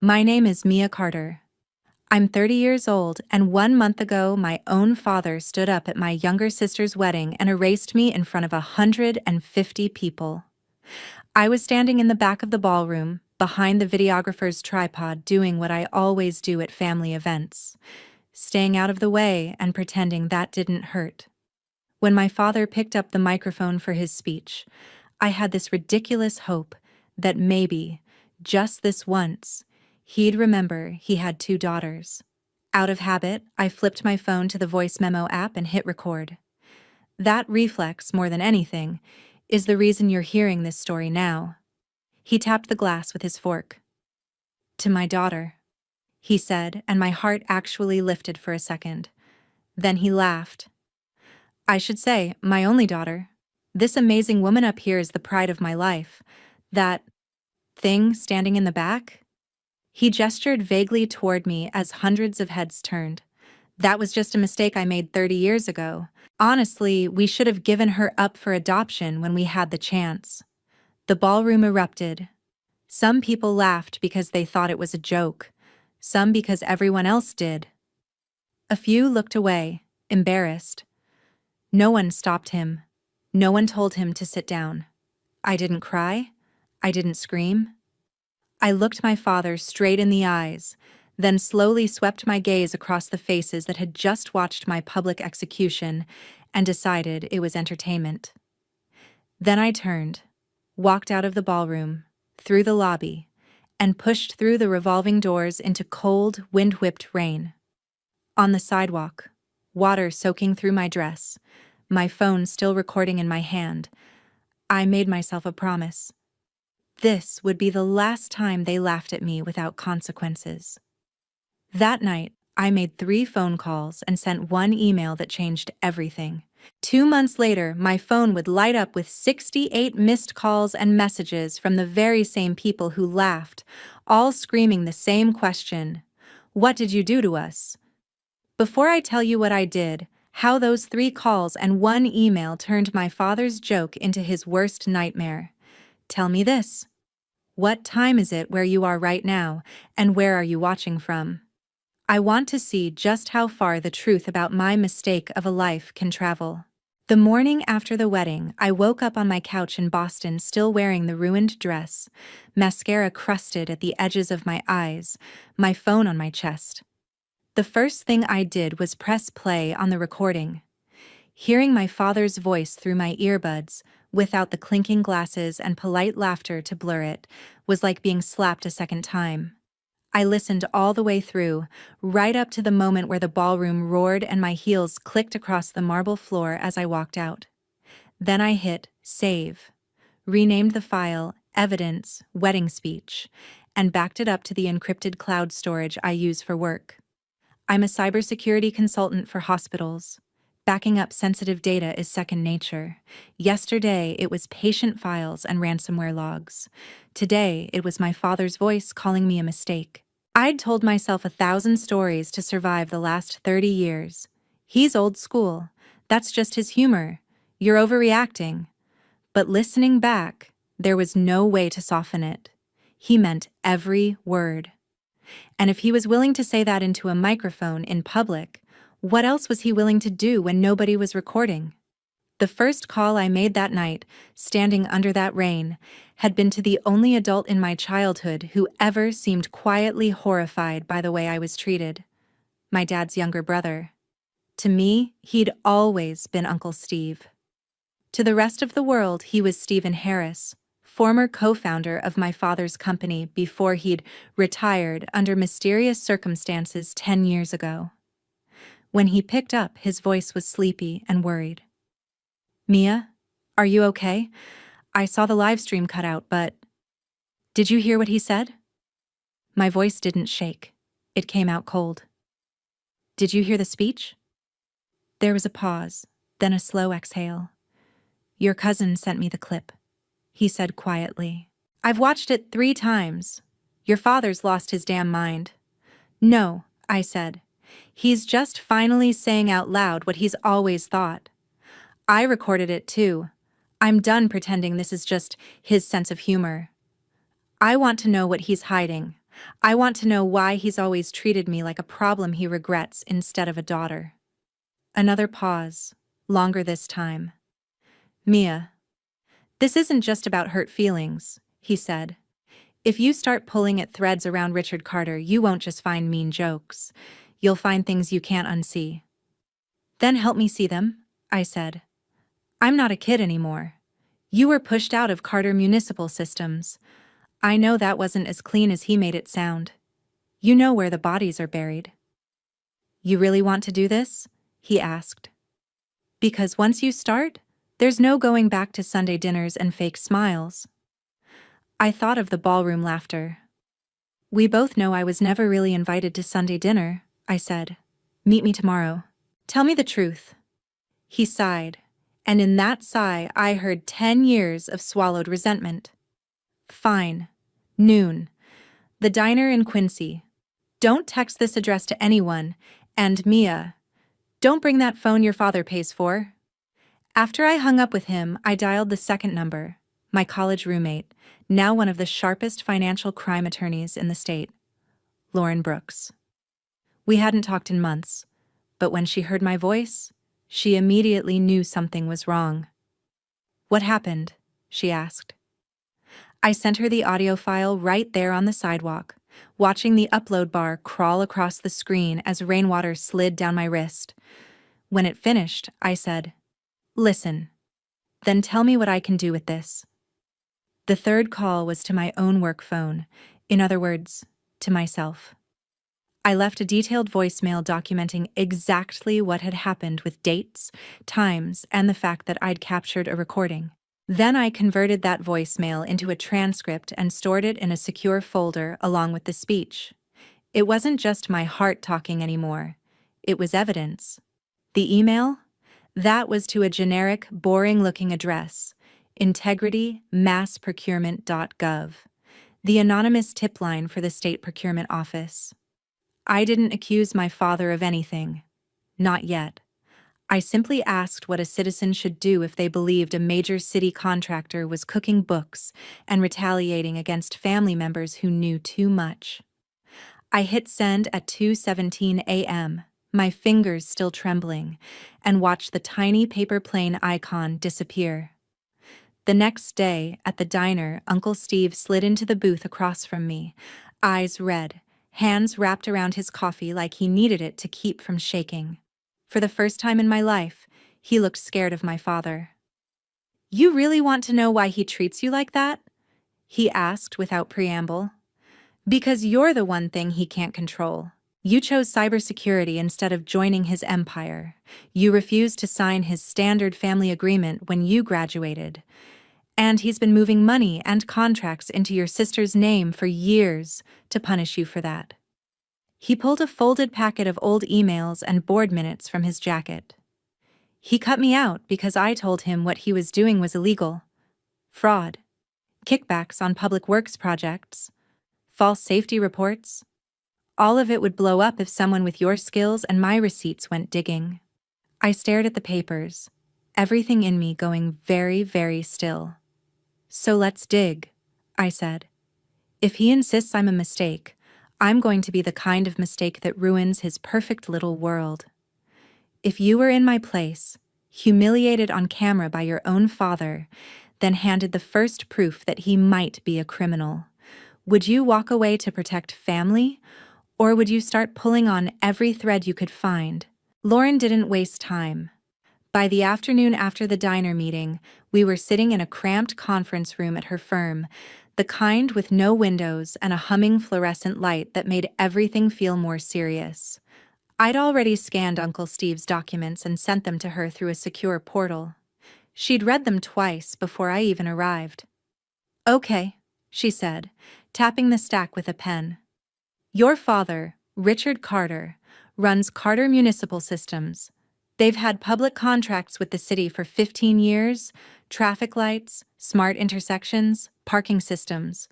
My name is Mia Carter. I'm 30 years old, and 1 month ago, my own father stood up at my younger sister's wedding and erased me in front of 150 people. I was standing in the back of the ballroom, behind the videographer's tripod, doing what I always do at family events, staying out of the way and pretending that didn't hurt. When my father picked up the microphone for his speech, I had this ridiculous hope that maybe, just this once, he'd remember he had 2 daughters. Out of habit, I flipped my phone to the voice memo app and hit record. That reflex, more than anything, is the reason you're hearing this story now. He tapped the glass with his fork. "To my daughter," he said, and my heart actually lifted for a second. Then he laughed. "I should say, my only daughter. This amazing woman up here is the pride of my life. That thing standing in the back?" He gestured vaguely toward me as hundreds of heads turned. "That was just a mistake I made 30 years ago. Honestly, we should have given her up for adoption when we had the chance." The ballroom erupted. Some people laughed because they thought it was a joke, some because everyone else did. A few looked away, embarrassed. No one stopped him. No one told him to sit down. I didn't cry. I didn't scream. I looked my father straight in the eyes, then slowly swept my gaze across the faces that had just watched my public execution and decided it was entertainment. Then I turned, walked out of the ballroom, through the lobby, and pushed through the revolving doors into cold, wind-whipped rain. On the sidewalk, water soaking through my dress, my phone still recording in my hand, I made myself a promise. This would be the last time they laughed at me without consequences. That night, I made 3 phone calls and sent 1 email that changed everything. 2 months later, my phone would light up with 68 missed calls and messages from the very same people who laughed, all screaming the same question: "What did you do to us?" Before I tell you what I did, how those 3 calls and 1 email turned my father's joke into his worst nightmare, tell me this. What time is it where you are right now, and where are you watching from? I want to see just how far the truth about my mistake of a life can travel. The morning after the wedding, I woke up on my couch in Boston still wearing the ruined dress, mascara crusted at the edges of my eyes, my phone on my chest. The first thing I did was press play on the recording. Hearing my father's voice through my earbuds, without the clinking glasses and polite laughter to blur it, was like being slapped a second time. I listened all the way through, right up to the moment where the ballroom roared and my heels clicked across the marble floor as I walked out. Then I hit save, renamed the file Evidence Wedding Speech, and backed it up to the encrypted cloud storage I use for work. I'm a cybersecurity consultant for hospitals. Backing up sensitive data is second nature. Yesterday, it was patient files and ransomware logs. Today, it was my father's voice calling me a mistake. I'd told myself 1,000 stories to survive the last 30 years. He's old school. That's just his humor. You're overreacting. But listening back, there was no way to soften it. He meant every word. And if he was willing to say that into a microphone in public, what else was he willing to do when nobody was recording? The first call I made that night, standing under that rain, had been to the only adult in my childhood who ever seemed quietly horrified by the way I was treated: my dad's younger brother. To me, he'd always been Uncle Steve. To the rest of the world, he was Stephen Harris, former co-founder of my father's company before he'd retired under mysterious circumstances 10 years ago. When he picked up, his voice was sleepy and worried. "Mia, are you okay? I saw the live stream cut out, but..." "Did you hear what he said?" My voice didn't shake. It came out cold. "Did you hear the speech?" There was a pause, then a slow exhale. "Your cousin sent me the clip," he said quietly. "I've watched it 3 times. Your father's lost his damn mind." "No," I said. "He's just finally saying out loud what he's always thought. I recorded it too. I'm done pretending this is just his sense of humor. I want to know what he's hiding. I want to know why he's always treated me like a problem he regrets instead of a daughter. Another pause, longer this time. Mia, this isn't just about hurt feelings, he said. If you start pulling at threads around Richard Carter, you won't just find mean jokes. You'll find things you can't unsee. Then help me see them, I said. I'm not a kid anymore. You were pushed out of Carter Municipal Systems. I know that wasn't as clean as he made it sound. You know where the bodies are buried. You really want to do this? He asked. Because once you start, there's no going back to Sunday dinners and fake smiles. I thought of the ballroom laughter. We both know I was never really invited to Sunday dinner, I said. Meet me tomorrow. Tell me the truth. He sighed, and in that sigh I heard 10 years of swallowed resentment. Fine. Noon. The diner in Quincy. Don't text this address to anyone, and Mia, don't bring that phone your father pays for. After I hung up with him, I dialed the second number, my college roommate, now one of the sharpest financial crime attorneys in the state, Lauren Brooks. We hadn't talked in months, but when she heard my voice, she immediately knew something was wrong. What happened? She asked. I sent her the audio file right there on the sidewalk, watching the upload bar crawl across the screen as rainwater slid down my wrist. When it finished, I said, "Listen, then tell me what I can do with this." The third call was to my own work phone, in other words, to myself. I left a detailed voicemail documenting exactly what had happened with dates, times, and the fact that I'd captured a recording. Then I converted that voicemail into a transcript and stored it in a secure folder along with the speech. It wasn't just my heart talking anymore. It was evidence. The email? That was to a generic, boring-looking address, integritymassprocurement.gov, the anonymous tip line for the state procurement office. I didn't accuse my father of anything. Not yet. I simply asked what a citizen should do if they believed a major city contractor was cooking books and retaliating against family members who knew too much. I hit send at 2:17 a.m., my fingers still trembling, and watched the tiny paper plane icon disappear. The next day, at the diner, Uncle Steve slid into the booth across from me, eyes red, hands wrapped around his coffee like he needed it to keep from shaking. For the first time in my life, he looked scared of my father. "You really want to know why he treats you like that?" he asked without preamble. "Because you're the one thing he can't control. You chose cybersecurity instead of joining his empire. You refused to sign his standard family agreement when you graduated. And he's been moving money and contracts into your sister's name for years to punish you for that." He pulled a folded packet of old emails and board minutes from his jacket. He cut me out because I told him what he was doing was illegal. Fraud, kickbacks on public works projects, false safety reports. All of it would blow up if someone with your skills and my receipts went digging. I stared at the papers, everything in me going very, very still. "So let's dig," I said. "If he insists I'm a mistake, I'm going to be the kind of mistake that ruins his perfect little world. If you were in my place, humiliated on camera by your own father, then handed the first proof that he might be a criminal, would you walk away to protect family, or would you start pulling on every thread you could find?" Lauren didn't waste time. By the afternoon after the diner meeting, we were sitting in a cramped conference room at her firm, the kind with no windows and a humming fluorescent light that made everything feel more serious. I'd already scanned Uncle Steve's documents and sent them to her through a secure portal. She'd read them twice before I even arrived. "Okay," she said, tapping the stack with a pen. "Your father, Richard Carter, runs Carter Municipal Systems. They've had public contracts with the city for 15 years, traffic lights, smart intersections, parking systems.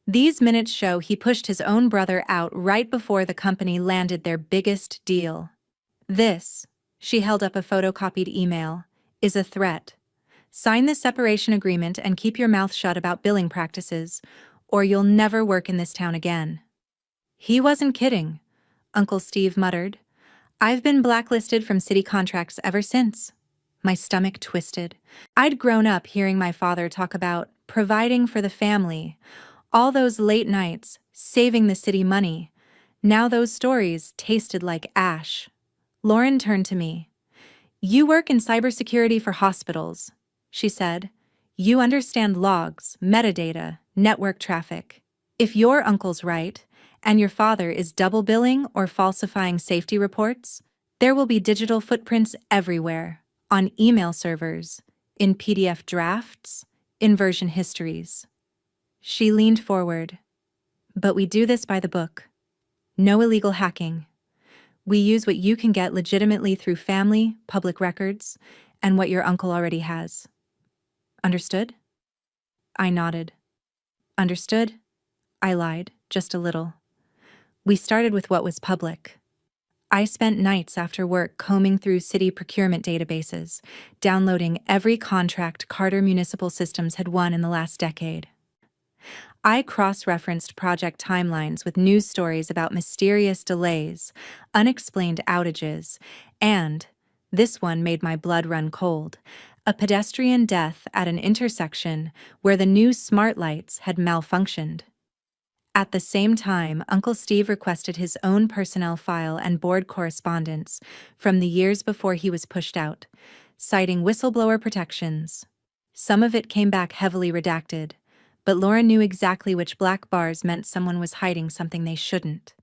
These minutes show he pushed his own brother out right before the company landed their biggest deal. This," she held up a photocopied email, "is a threat. Sign the separation agreement and keep your mouth shut about billing practices, or you'll never work in this town again." He wasn't kidding, Uncle Steve muttered. I've been blacklisted from city contracts ever since. My stomach twisted. I'd grown up hearing my father talk about providing for the family, all those late nights, saving the city money. Now those stories tasted like ash. Lauren turned to me. You work in cybersecurity for hospitals, she said. You understand logs, metadata, network traffic. If your uncle's right, and your father is double billing or falsifying safety reports, there will be digital footprints everywhere, on email servers, in PDF drafts, in version histories. She leaned forward. But we do this by the book. No illegal hacking. We use what you can get legitimately through family, public records, and what your uncle already has. Understood? I nodded. Understood? I lied, just a little. We started with what was public. I spent nights after work combing through city procurement databases, downloading every contract Carter Municipal Systems had won in the last decade. I cross-referenced project timelines with news stories about mysterious delays, unexplained outages, and, this one made my blood run cold, a pedestrian death at an intersection where the new smart lights had malfunctioned. At the same time, Uncle Steve requested his own personnel file and board correspondence from the years before he was pushed out, citing whistleblower protections. Some of it came back heavily redacted, but Laura knew exactly which black bars meant someone was hiding something they shouldn't.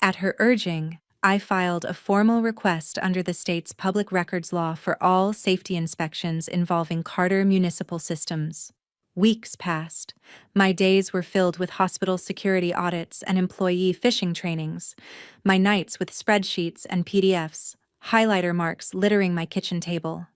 At her urging, I filed a formal request under the state's public records law for all safety inspections involving Carter Municipal Systems. Weeks passed. My days were filled with hospital security audits and employee phishing trainings, my nights with spreadsheets and PDFs, highlighter marks littering my kitchen table.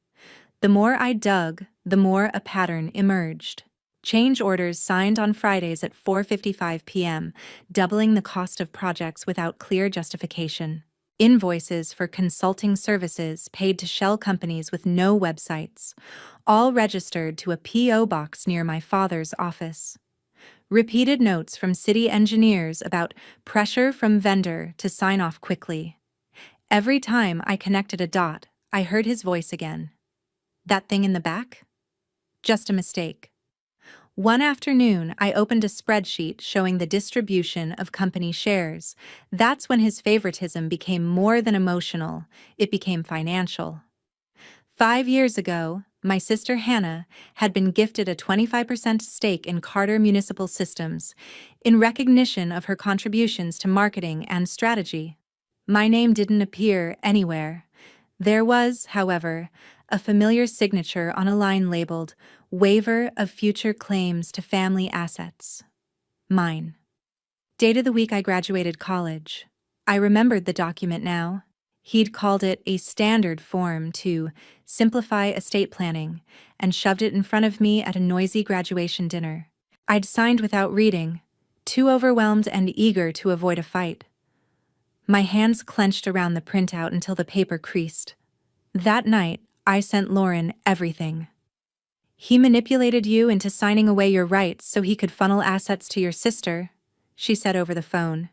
The more I dug, the more a pattern emerged. Change orders signed on Fridays at 4:55 p.m., doubling the cost of projects without clear justification. Invoices for consulting services paid to shell companies with no websites, all registered to a P.O. box near my father's office. Repeated notes from city engineers about pressure from vendor to sign off quickly. Every time I connected a dot, I heard his voice again. That thing in the back? Just a mistake. One afternoon, I opened a spreadsheet showing the distribution of company shares. That's when his favoritism became more than emotional, it became financial. 5 years ago, my sister Hannah had been gifted a 25% stake in Carter Municipal Systems in recognition of her contributions to marketing and strategy. My name didn't appear anywhere. There was, however, a familiar signature on a line labeled Waiver of Future Claims to Family Assets. Mine. Dated the week I graduated college. I remembered the document now. He'd called it a standard form to simplify estate planning and shoved it in front of me at a noisy graduation dinner. I'd signed without reading, too overwhelmed and eager to avoid a fight. My hands clenched around the printout until the paper creased. That night, I sent Lauren everything. He manipulated you into signing away your rights so he could funnel assets to your sister, she said over the phone.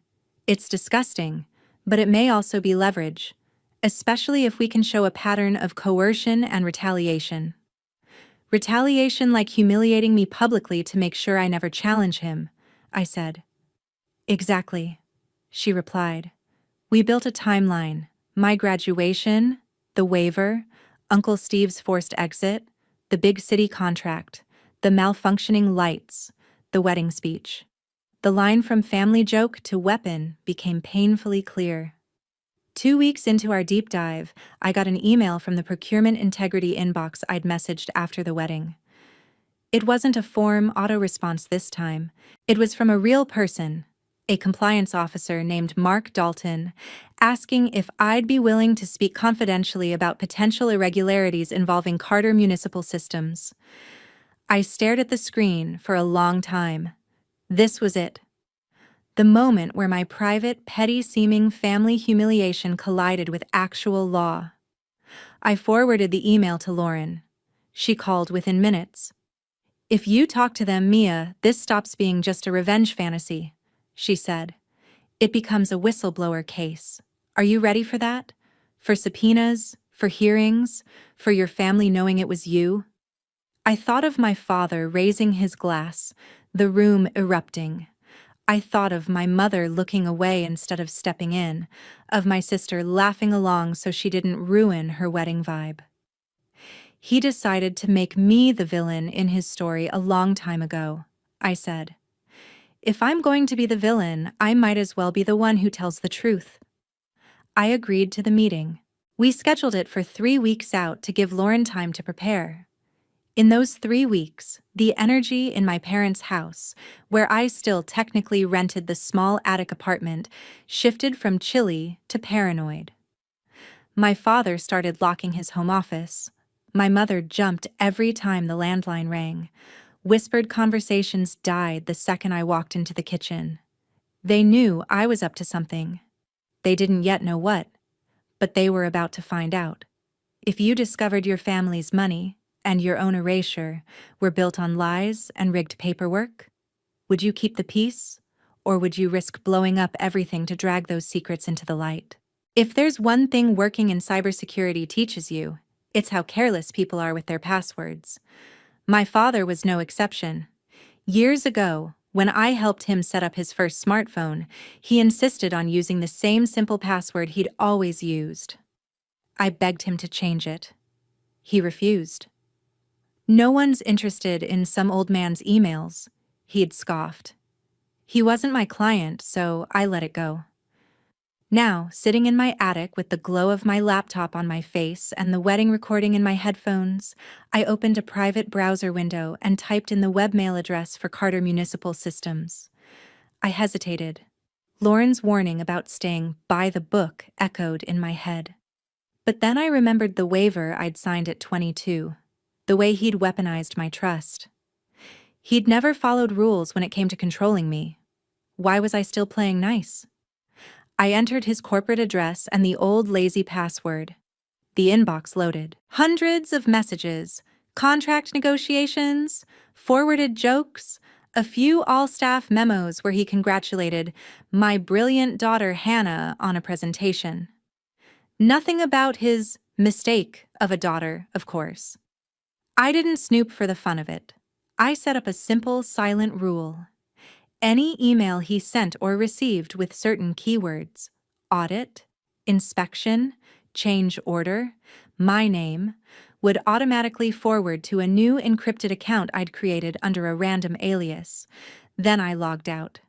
It's disgusting, but it may also be leverage, especially if we can show a pattern of coercion and retaliation. Retaliation like humiliating me publicly to make sure I never challenge him, I said. Exactly, she replied. We built a timeline. My graduation, the waiver, Uncle Steve's forced exit, the big city contract, the malfunctioning lights, the wedding speech. The line from family joke to weapon became painfully clear. 2 weeks into our deep dive, I got an email from the procurement integrity inbox I'd messaged after the wedding. It wasn't a form auto-response this time. It was from a real person, a compliance officer named Mark Dalton, asking if I'd be willing to speak confidentially about potential irregularities involving Carter Municipal Systems. I stared at the screen for a long time. This was it. The moment where my private, petty-seeming family humiliation collided with actual law. I forwarded the email to Lauren. She called within minutes. If you talk to them, Mia, this stops being just a revenge fantasy, she said. It becomes a whistleblower case. Are you ready for that? For subpoenas, for hearings, for your family knowing it was you? I thought of my father raising his glass, the room erupting. I thought of my mother looking away instead of stepping in, of my sister laughing along so she didn't ruin her wedding vibe. He decided to make me the villain in his story a long time ago, I said. If I'm going to be the villain, I might as well be the one who tells the truth. I agreed to the meeting. We scheduled it for 3 weeks out to give Lauren time to prepare. In those 3 weeks, the energy in my parents' house, where I still technically rented the small attic apartment, shifted from chilly to paranoid. My father started locking his home office. My mother jumped every time the landline rang. Whispered conversations died the second I walked into the kitchen. They knew I was up to something. They didn't yet know what, but they were about to find out. If you discovered your family's money and your own erasure were built on lies and rigged paperwork, would you keep the peace, or would you risk blowing up everything to drag those secrets into the light? If there's one thing working in cybersecurity teaches you, it's how careless people are with their passwords. My father was no exception. Years ago, when I helped him set up his first smartphone, he insisted on using the same simple password he'd always used. I begged him to change it. He refused. No one's interested in some old man's emails, he'd scoffed. He wasn't my client, so I let it go. Now, sitting in my attic with the glow of my laptop on my face and the wedding recording in my headphones, I opened a private browser window and typed in the webmail address for Carter Municipal Systems. I hesitated. Lauren's warning about staying by the book echoed in my head. But then I remembered the waiver I'd signed at 22, the way he'd weaponized my trust. He'd never followed rules when it came to controlling me. Why was I still playing nice? I entered his corporate address and the old lazy password. The inbox loaded. Hundreds of messages, contract negotiations, forwarded jokes, a few all-staff memos where he congratulated my brilliant daughter Hannah on a presentation. Nothing about his mistake of a daughter, of course. I didn't snoop for the fun of it. I set up a simple, silent rule. Any email he sent or received with certain keywords, audit, inspection, change order, my name, would automatically forward to a new encrypted account I'd created under a random alias. Then I logged out.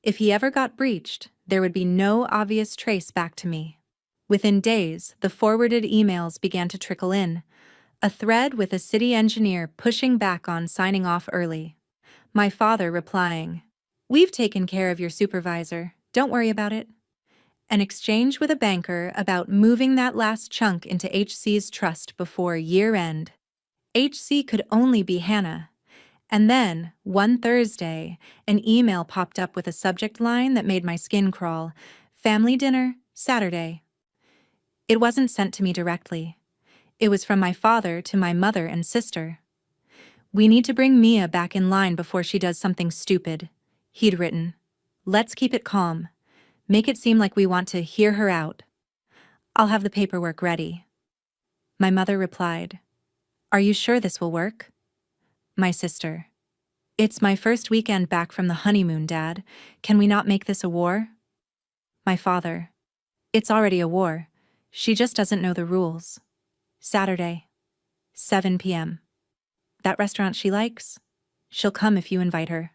If he ever got breached, there would be no obvious trace back to me. Within days, the forwarded emails began to trickle in. A thread with a city engineer pushing back on signing off early. My father replying, "We've taken care of your supervisor, don't worry about it." An exchange with a banker about moving that last chunk into HC's trust before year-end. HC could only be Hannah. And then, one Thursday, an email popped up with a subject line that made my skin crawl. Family dinner, Saturday. It wasn't sent to me directly. It was from my father to my mother and sister. "We need to bring Mia back in line before she does something stupid," he'd written. "Let's keep it calm. Make it seem like we want to hear her out. I'll have the paperwork ready." My mother replied, "Are you sure this will work?" My sister, "It's my first weekend back from the honeymoon, Dad. Can we not make this a war?" My father, "It's already a war. She just doesn't know the rules. Saturday, 7 p.m. That restaurant she likes? She'll come if you invite her."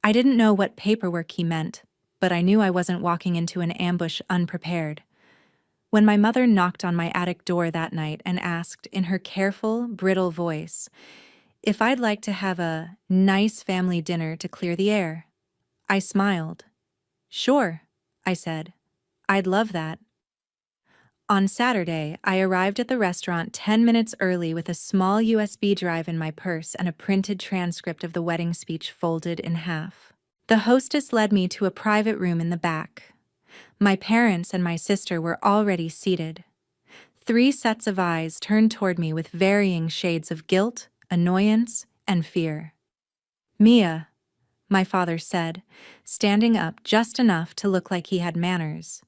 I didn't know what paperwork he meant, but I knew I wasn't walking into an ambush unprepared. When my mother knocked on my attic door that night and asked, in her careful, brittle voice, if I'd like to have a nice family dinner to clear the air, I smiled. "Sure," I said. "I'd love that." On Saturday, I arrived at the restaurant 10 minutes early with a small USB drive in my purse and a printed transcript of the wedding speech folded in half. The hostess led me to a private room in the back. My parents and my sister were already seated. 3 sets of eyes turned toward me with varying shades of guilt, annoyance, and fear. "Mia," my father said, standing up just enough to look like he had manners.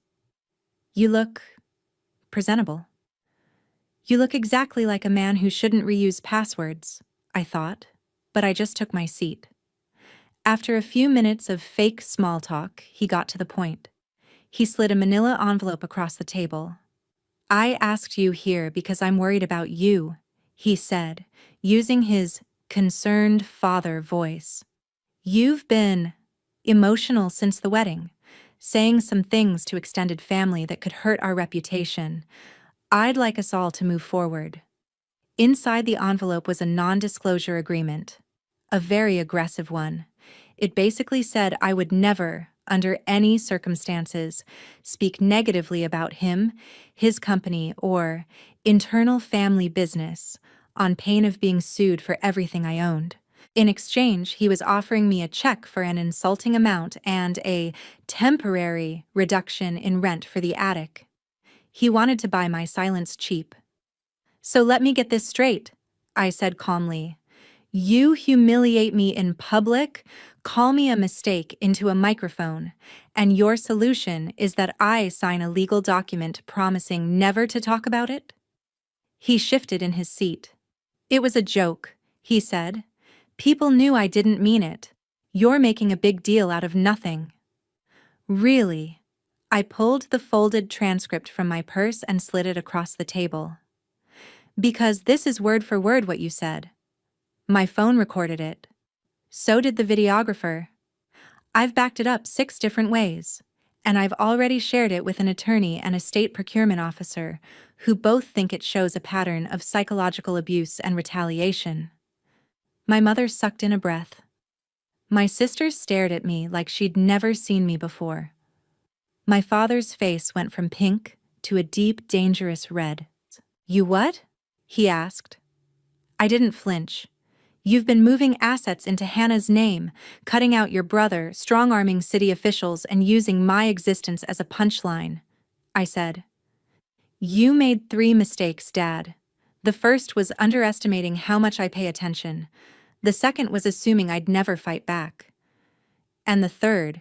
You look presentable. You look exactly like a man who shouldn't reuse passwords, I thought, but I just took my seat. After a few minutes of fake small talk, he got to the point. He slid a manila envelope across the table. I asked you here because I'm worried about you, he said, using his concerned father voice. You've been emotional since the wedding, saying some things to extended family that could hurt our reputation. I'd like us all to move forward. Inside the envelope was a non-disclosure agreement, a very aggressive one. It basically said I would never, under any circumstances, speak negatively about him, his company, or internal family business, on pain of being sued for everything I owned. In exchange, he was offering me a check for an insulting amount and a temporary reduction in rent for the attic. He wanted to buy my silence cheap. So let me get this straight, I said calmly. You humiliate me in public, call me a mistake into a microphone, and your solution is that I sign a legal document promising never to talk about it? He shifted in his seat. It was a joke, he said. People knew I didn't mean it. You're making a big deal out of nothing. Really? I pulled the folded transcript from my purse and slid it across the table. Because this is word for word what you said. My phone recorded it. So did the videographer. I've backed it up 6 different ways, and I've already shared it with an attorney and a state procurement officer, who both think it shows a pattern of psychological abuse and retaliation. My mother sucked in a breath. My sister stared at me like she'd never seen me before. My father's face went from pink to a deep, dangerous red. You what? He asked. I didn't flinch. You've been moving assets into Hannah's name, cutting out your brother, strong-arming city officials, and using my existence as a punchline, I said. You made 3 mistakes, Dad. The first was underestimating how much I pay attention. The second was assuming I'd never fight back. And the third,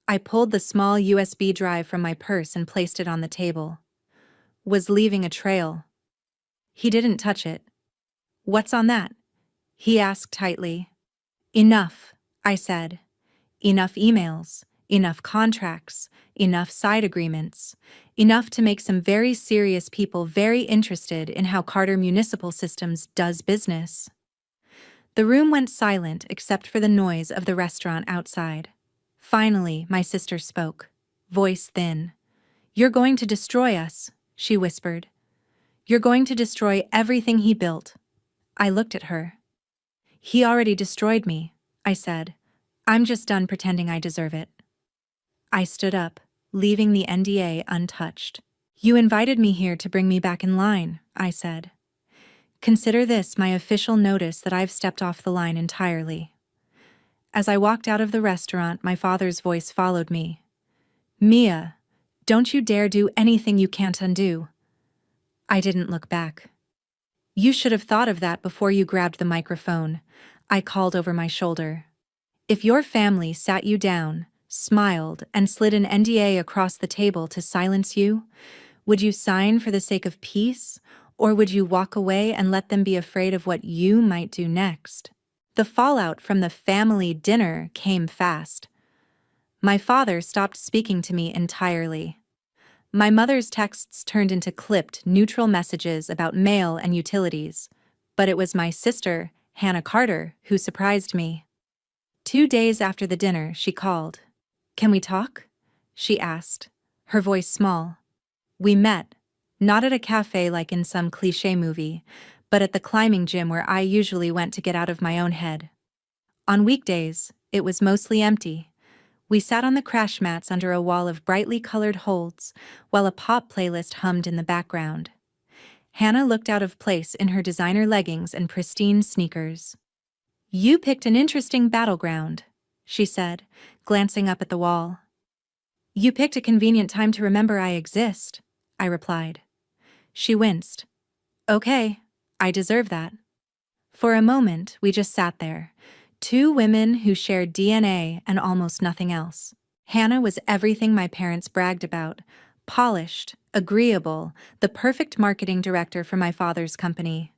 I pulled the small USB drive from my purse and placed it on the table, was leaving a trail. He didn't touch it. What's on that? He asked tightly. Enough, I said. Enough emails, enough contracts, enough side agreements, enough to make some very serious people very interested in how Carter Municipal Systems does business. The room went silent except for the noise of the restaurant outside. Finally, my sister spoke, voice thin. You're going to destroy us, she whispered. You're going to destroy everything he built. I looked at her. He already destroyed me, I said. I'm just done pretending I deserve it. I stood up, leaving the NDA untouched. You invited me here to bring me back in line, I said. Consider this my official notice that I've stepped off the line entirely. As I walked out of the restaurant, my father's voice followed me. Mia, don't you dare do anything you can't undo. I didn't look back. You should have thought of that before you grabbed the microphone, I called over my shoulder. If your family sat you down, smiled, and slid an NDA across the table to silence you, would you sign for the sake of peace, or would you walk away and let them be afraid of what you might do next? The fallout from the family dinner came fast. My father stopped speaking to me entirely. My mother's texts turned into clipped, neutral messages about mail and utilities, but it was my sister, Hannah Carter, who surprised me. 2 days after the dinner, she called. Can we talk? She asked, her voice small. We met, not at a cafe like in some cliché movie, but at the climbing gym where I usually went to get out of my own head. On weekdays, it was mostly empty. We sat on the crash mats under a wall of brightly colored holds, while a pop playlist hummed in the background. Hannah looked out of place in her designer leggings and pristine sneakers. You picked an interesting battleground, she said, glancing up at the wall. You picked a convenient time to remember I exist, I replied. She winced. Okay, I deserve that. For a moment, we just sat there, Two women who shared DNA and almost nothing else. Hannah was everything my parents bragged about: polished, agreeable, the perfect marketing director for my father's company.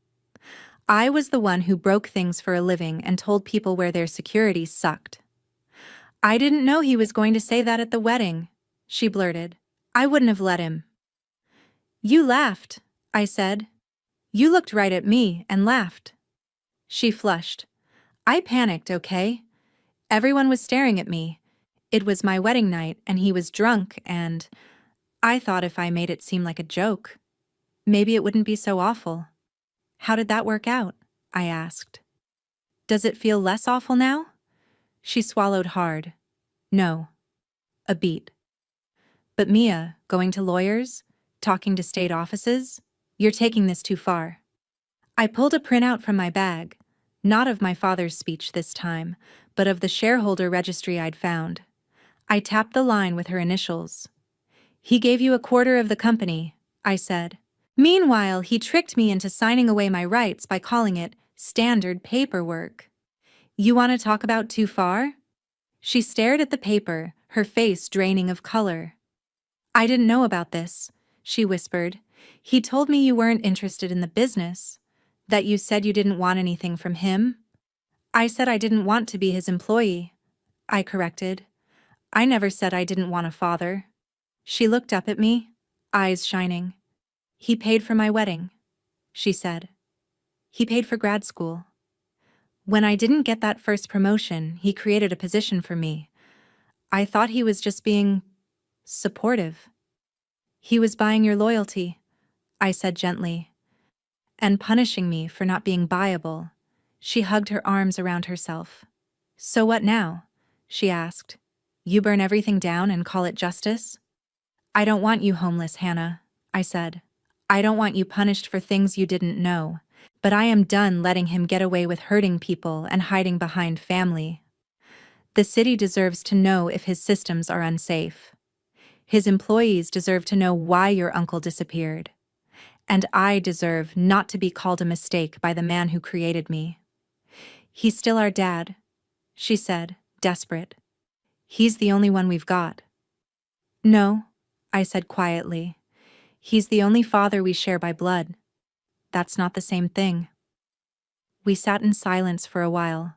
I was the one who broke things for a living and told people where their security sucked. "I didn't know he was going to say that at the wedding," she blurted. "I wouldn't have let him." "You laughed," I said. "You looked right at me and laughed." She flushed. "I panicked, okay? Everyone was staring at me. It was my wedding night and he was drunk, and I thought if I made it seem like a joke, maybe it wouldn't be so awful." "How did that work out?" I asked. "Does it feel less awful now?" She swallowed hard. "No." A beat. "But Mia, going to lawyers? Talking to state offices? You're taking this too far." I pulled a printout from my bag, not of my father's speech this time, but of the shareholder registry I'd found. I tapped the line with her initials. "He gave you a quarter of the company," I said. "Meanwhile, he tricked me into signing away my rights by calling it standard paperwork." "You want to talk about too far?" She stared at the paper, her face draining of color. "I didn't know about this," she whispered. "He told me you weren't interested in the business, that you said you didn't want anything from him." "I said I didn't want to be his employee," I corrected. "I never said I didn't want a father." She looked up at me, eyes shining. "He paid for my wedding," she said. "He paid for grad school. When I didn't get that first promotion, he created a position for me. I thought he was just being supportive." "He was buying your loyalty," I said gently, "and punishing me for not being buyable." She hugged her arms around herself. "So what now?" she asked. "You burn everything down and call it justice?" "I don't want you homeless, Hannah," I said. "I don't want you punished for things you didn't know. But I am done letting him get away with hurting people and hiding behind family. The city deserves to know if his systems are unsafe. His employees deserve to know why your uncle disappeared. And I deserve not to be called a mistake by the man who created me." "He's still our dad," she said, desperate. "He's the only one we've got." "No," I said quietly. "He's the only father we share by blood. That's not the same thing." We sat in silence for a while,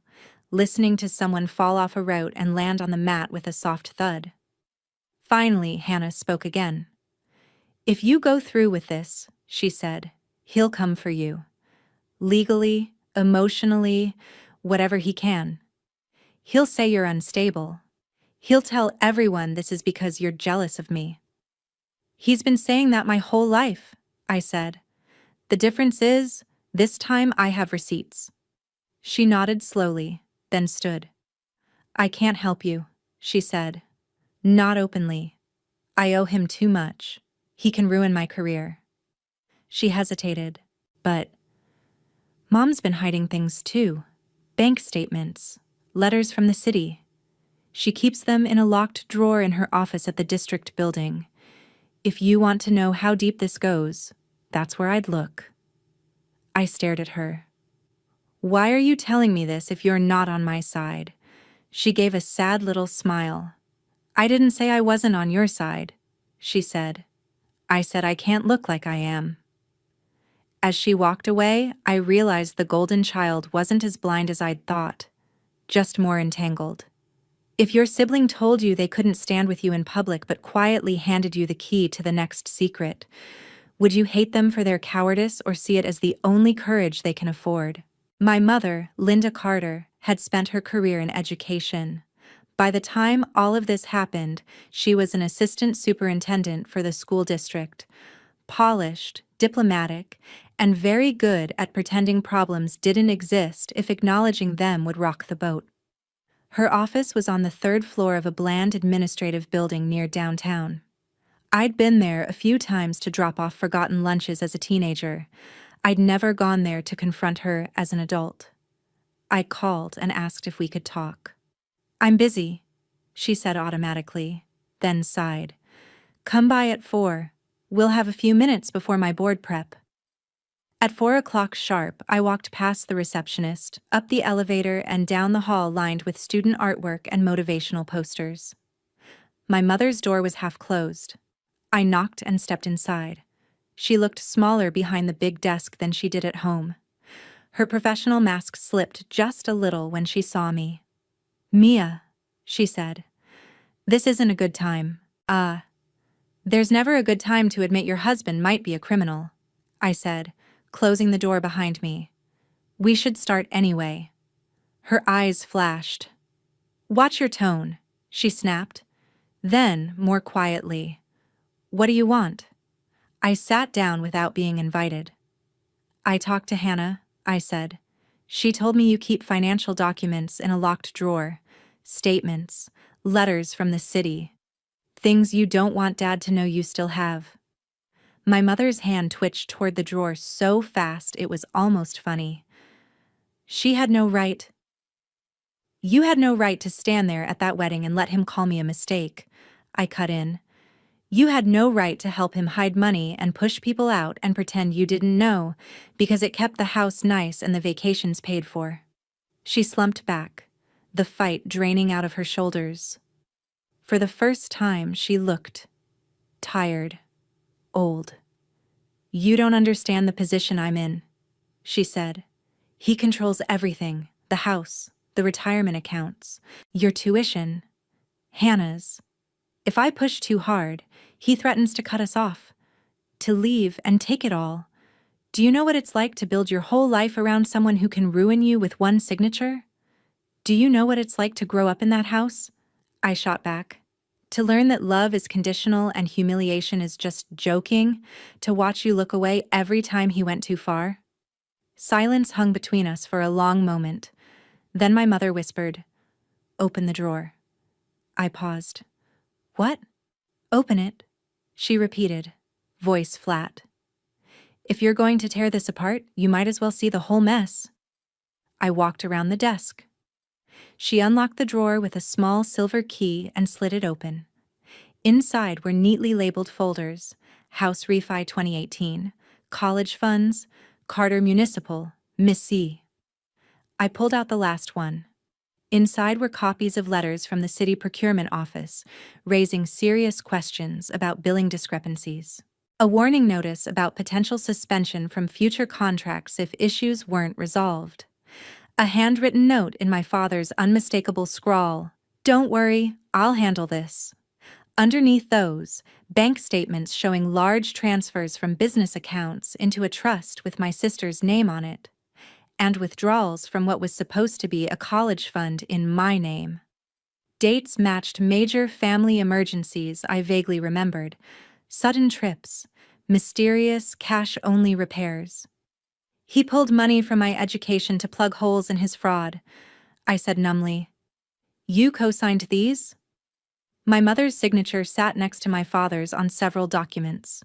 listening to someone fall off a route and land on the mat with a soft thud. Finally, Hannah spoke again. "If you go through with this," she said, "he'll come for you. Legally, emotionally, whatever he can. He'll say you're unstable. He'll tell everyone this is because you're jealous of me." "He's been saying that my whole life," I said. "The difference is, this time I have receipts." She nodded slowly, then stood. "I can't help you," she said. "Not openly. I owe him too much. He can ruin my career." She hesitated. "But Mom's been hiding things too. Bank statements, letters from the city. She keeps them in a locked drawer in her office at the district building. If you want to know how deep this goes, that's where I'd look." I stared at her. "Why are you telling me this if you're not on my side?" She gave a sad little smile. "I didn't say I wasn't on your side," she said. "I said I can't look like I am." As she walked away, I realized the golden child wasn't as blind as I'd thought, just more entangled. If your sibling told you they couldn't stand with you in public but quietly handed you the key to the next secret, would you hate them for their cowardice or see it as the only courage they can afford? My mother, Linda Carter, had spent her career in education. By the time all of this happened, she was an assistant superintendent for the school district, polished, diplomatic, and very good at pretending problems didn't exist if acknowledging them would rock the boat. Her office was on the third floor of a bland administrative building near downtown. I'd been there a few times to drop off forgotten lunches as a teenager. I'd never gone there to confront her as an adult. I called and asked if we could talk. "I'm busy," she said automatically, then sighed. "Come by at 4. We'll have a few minutes before my board prep." At 4 o'clock sharp, I walked past the receptionist, up the elevator, and down the hall lined with student artwork and motivational posters. My mother's door was half closed. I knocked and stepped inside. She looked smaller behind the big desk than she did at home. Her professional mask slipped just a little when she saw me. "Mia," she said, "this isn't a good time. There's never a good time to admit your husband might be a criminal," I said, closing the door behind me. "We should start anyway." Her eyes flashed. "Watch your tone," she snapped. Then, more quietly, "What do you want?" I sat down without being invited. "I talked to Hannah," I said. "She told me you keep financial documents in a locked drawer, statements, letters from the city, things you don't want Dad to know you still have." My mother's hand twitched toward the drawer so fast it was almost funny. "She had no right." "You had no right to stand there at that wedding and let him call me a mistake," I cut in. "You had no right to help him hide money and push people out and pretend you didn't know, because it kept the house nice and the vacations paid for." She slumped back, the fight draining out of her shoulders. For the first time, she looked tired, old. "You don't understand the position I'm in," she said. "He controls everything, the house, the retirement accounts, your tuition, Hannah's. If I push too hard, he threatens to cut us off, to leave and take it all. Do you know what it's like to build your whole life around someone who can ruin you with one signature? Do you know what it's like to grow up in that house?" I shot back. "To learn that love is conditional and humiliation is just joking, to watch you look away every time he went too far?" Silence hung between us for a long moment. Then my mother whispered, "Open the drawer." I paused. "What?" "Open it," she repeated, voice flat. "If you're going to tear this apart, you might as well see the whole mess." I walked around the desk. She unlocked the drawer with a small silver key and slid it open. Inside were neatly labeled folders: House Refi 2018, College Funds, Carter Municipal, Miss C. I pulled out the last one. Inside were copies of letters from the city procurement office, raising serious questions about billing discrepancies. A warning notice about potential suspension from future contracts if issues weren't resolved. A handwritten note in my father's unmistakable scrawl: "Don't worry, I'll handle this." Underneath those, bank statements showing large transfers from business accounts into a trust with my sister's name on it, and withdrawals from what was supposed to be a college fund in my name. Dates matched major family emergencies I vaguely remembered: sudden trips, mysterious cash-only repairs. "He pulled money from my education to plug holes in his fraud," I said numbly. "You co-signed these?" My mother's signature sat next to my father's on several documents.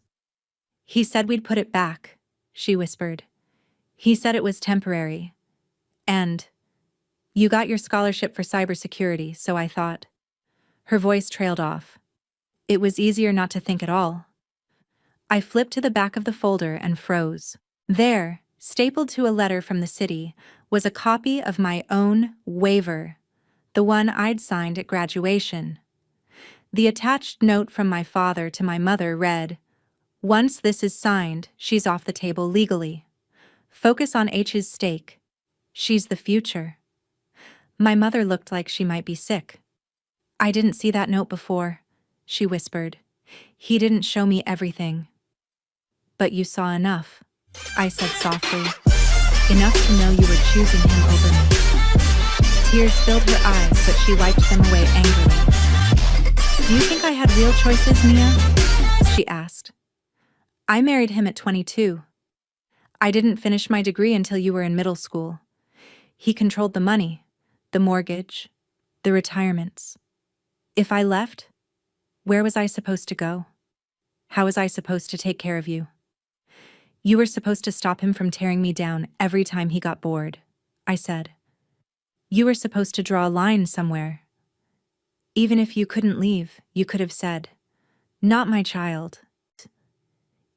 "He said we'd put it back," she whispered. "He said it was temporary. And you got your scholarship for cybersecurity, so I thought." Her voice trailed off. It was easier not to think at all. I flipped to the back of the folder and froze. There, stapled to a letter from the city, was a copy of my own waiver, the one I'd signed at graduation. The attached note from my father to my mother read, "Once this is signed, she's off the table legally. Focus on H's stake. She's the future." My mother looked like she might be sick. "I didn't see that note before," she whispered. "He didn't show me everything." "But you saw enough," I said softly. "Enough to know you were choosing him over me." Tears filled her eyes, but she wiped them away angrily. "Do you think I had real choices, Mia?" she asked. "I married him at 22. I didn't finish my degree until you were in middle school. He controlled the money, the mortgage, the retirements. If I left, where was I supposed to go? How was I supposed to take care of you? You were supposed to stop him from tearing me down every time he got bored," I said. "You were supposed to draw a line somewhere. Even if you couldn't leave, you could have said, 'Not my child.'"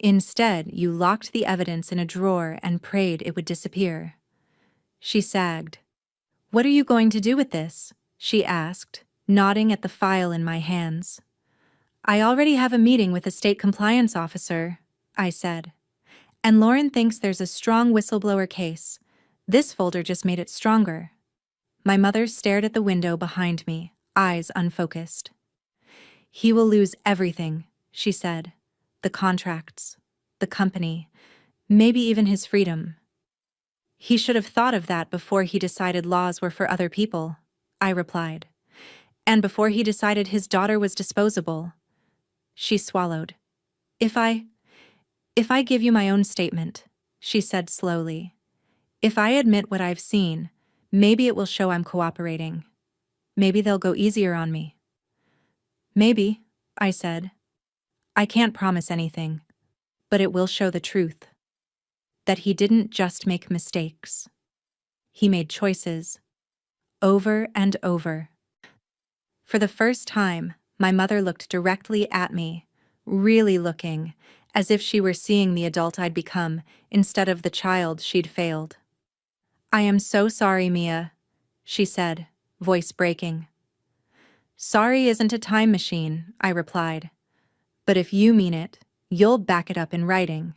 Instead, you locked the evidence in a drawer and prayed it would disappear. She sagged. What are you going to do with this? She asked, nodding at the file in my hands. I already have a meeting with a state compliance officer, I said. And Lauren thinks there's a strong whistleblower case. This folder just made it stronger. My mother stared at the window behind me, eyes unfocused. He will lose everything, she said. The contracts, the company, maybe even his freedom. He should have thought of that before he decided laws were for other people, I replied. And before he decided his daughter was disposable. She swallowed. If I give you my own statement, she said slowly. If I admit what I've seen, maybe it will show I'm cooperating. Maybe they'll go easier on me. Maybe, I said. I can't promise anything, but it will show the truth. That he didn't just make mistakes. He made choices. Over and over. For the first time, my mother looked directly at me, really looking, as if she were seeing the adult I'd become instead of the child she'd failed. I am so sorry, Mia, she said, voice breaking. Sorry isn't a time machine, I replied. But if you mean it, you'll back it up in writing.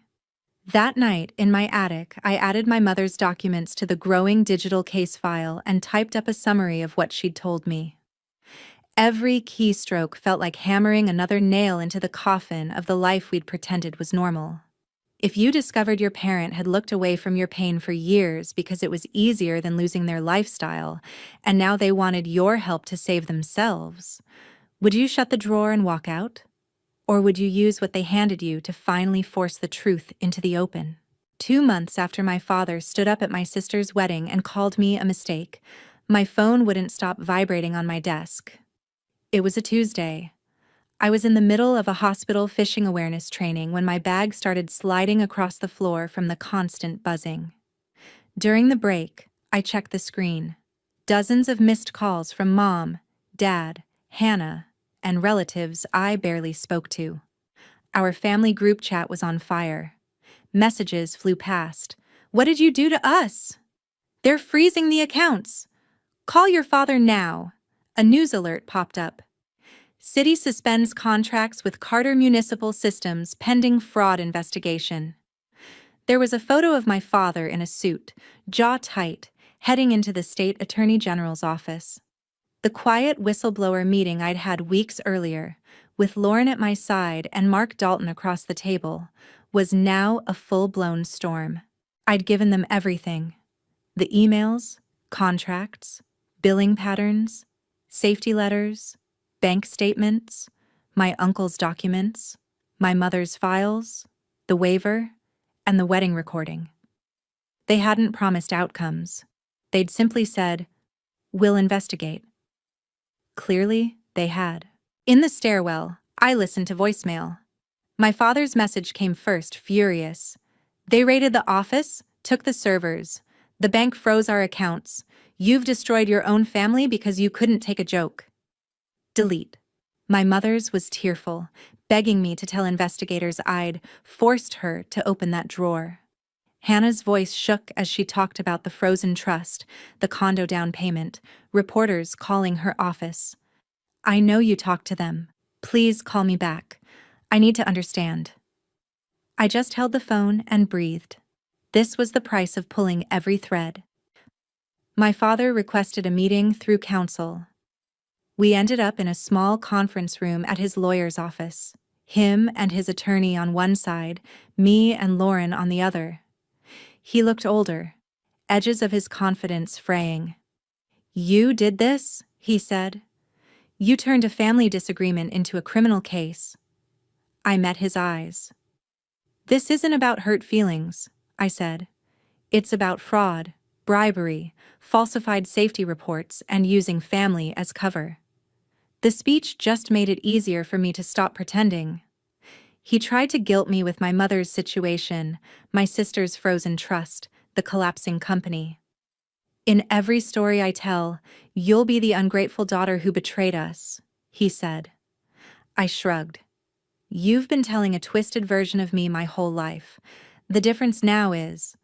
That night, in my attic, I added my mother's documents to the growing digital case file and typed up a summary of what she'd told me. Every keystroke felt like hammering another nail into the coffin of the life we'd pretended was normal. If you discovered your parent had looked away from your pain for years because it was easier than losing their lifestyle, and now they wanted your help to save themselves, would you shut the drawer and walk out? Or would you use what they handed you to finally force the truth into the open? 2 months after my father stood up at my sister's wedding and called me a mistake, my phone wouldn't stop vibrating on my desk. It was a Tuesday. I was in the middle of a hospital phishing awareness training when my bag started sliding across the floor from the constant buzzing. During the break, I checked the screen. Dozens of missed calls from Mom, Dad, Hannah, and relatives I barely spoke to. Our family group chat was on fire. Messages flew past. What did you do to us? They're freezing the accounts. Call your father now. A news alert popped up. City suspends contracts with Carter Municipal Systems pending fraud investigation. There was a photo of my father in a suit, jaw tight, heading into the state attorney general's office. The quiet whistleblower meeting I'd had weeks earlier, with Lauren at my side and Mark Dalton across the table, was now a full-blown storm. I'd given them everything. The emails, contracts, billing patterns, safety letters, bank statements, my uncle's documents, my mother's files, the waiver, and the wedding recording. They hadn't promised outcomes. They'd simply said, "We'll investigate." Clearly, they had. In the stairwell, I listened to voicemail. My father's message came first, furious. They raided the office, took the servers. The bank froze our accounts. You've destroyed your own family because you couldn't take a joke. Delete. My mother's was tearful, begging me to tell investigators I'd forced her to open that drawer. Hannah's voice shook as she talked about the frozen trust, the condo down payment, reporters calling her office. I know you talked to them. Please call me back. I need to understand. I just held the phone and breathed. This was the price of pulling every thread. My father requested a meeting through counsel. We ended up in a small conference room at his lawyer's office. Him and his attorney on one side, me and Lauren on the other. He looked older, edges of his confidence fraying. "You did this?" he said. "You turned a family disagreement into a criminal case." I met his eyes. "This isn't about hurt feelings," I said. "It's about fraud, bribery, falsified safety reports, and using family as cover." The speech just made it easier for me to stop pretending. He tried to guilt me with my mother's situation, my sister's frozen trust, the collapsing company. "In every story I tell, you'll be the ungrateful daughter who betrayed us," he said. I shrugged. You've been telling a twisted version of me my whole life. The difference now is,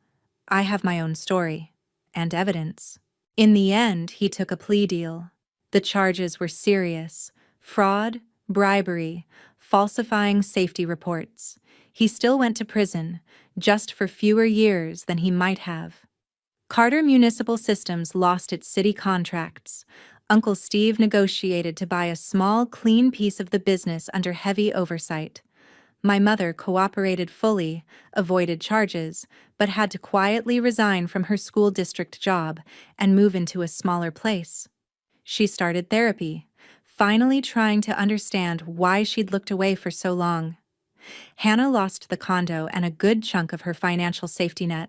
I have my own story and evidence." In the end, he took a plea deal. The charges were serious: fraud, bribery, falsifying safety reports. He still went to prison, just for fewer years than he might have. Carter Municipal Systems lost its city contracts. Uncle Steve negotiated to buy a small, clean piece of the business under heavy oversight. My mother cooperated fully, avoided charges, but had to quietly resign from her school district job and move into a smaller place. She started therapy, finally trying to understand why she'd looked away for so long. Hannah lost the condo and a good chunk of her financial safety net.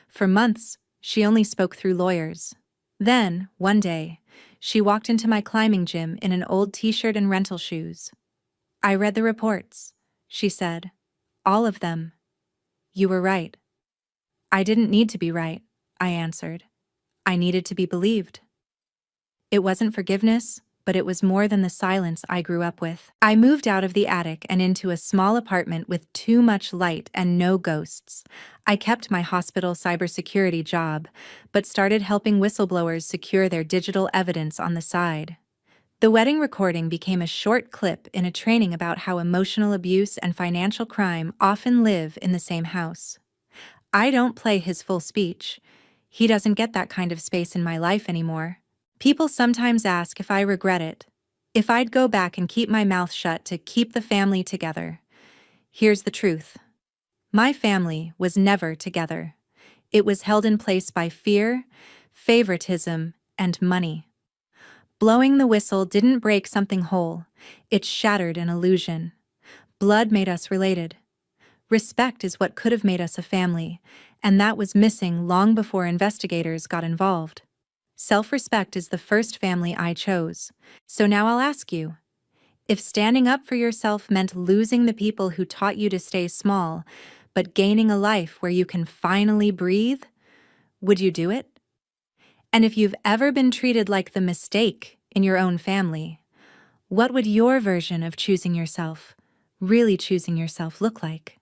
For months, she only spoke through lawyers. Then, one day, she walked into my climbing gym in an old t-shirt and rental shoes. "I read the reports," she said. "All of them. You were right." "I didn't need to be right," I answered. "I needed to be believed." It wasn't forgiveness, but it was more than the silence I grew up with. I moved out of the attic and into a small apartment with too much light and no ghosts. I kept my hospital cybersecurity job, but started helping whistleblowers secure their digital evidence on the side. The wedding recording became a short clip in a training about how emotional abuse and financial crime often live in the same house. I don't play his full speech. He doesn't get that kind of space in my life anymore. People sometimes ask if I regret it, if I'd go back and keep my mouth shut to keep the family together. Here's the truth. My family was never together. It was held in place by fear, favoritism, and money. Blowing the whistle didn't break something whole. It shattered an illusion. Blood made us related. Respect is what could have made us a family, and that was missing long before investigators got involved. Self-respect is the first family I chose. So now I'll ask you, if standing up for yourself meant losing the people who taught you to stay small, but gaining a life where you can finally breathe, would you do it? And if you've ever been treated like the mistake in your own family, what would your version of choosing yourself, really choosing yourself, look like?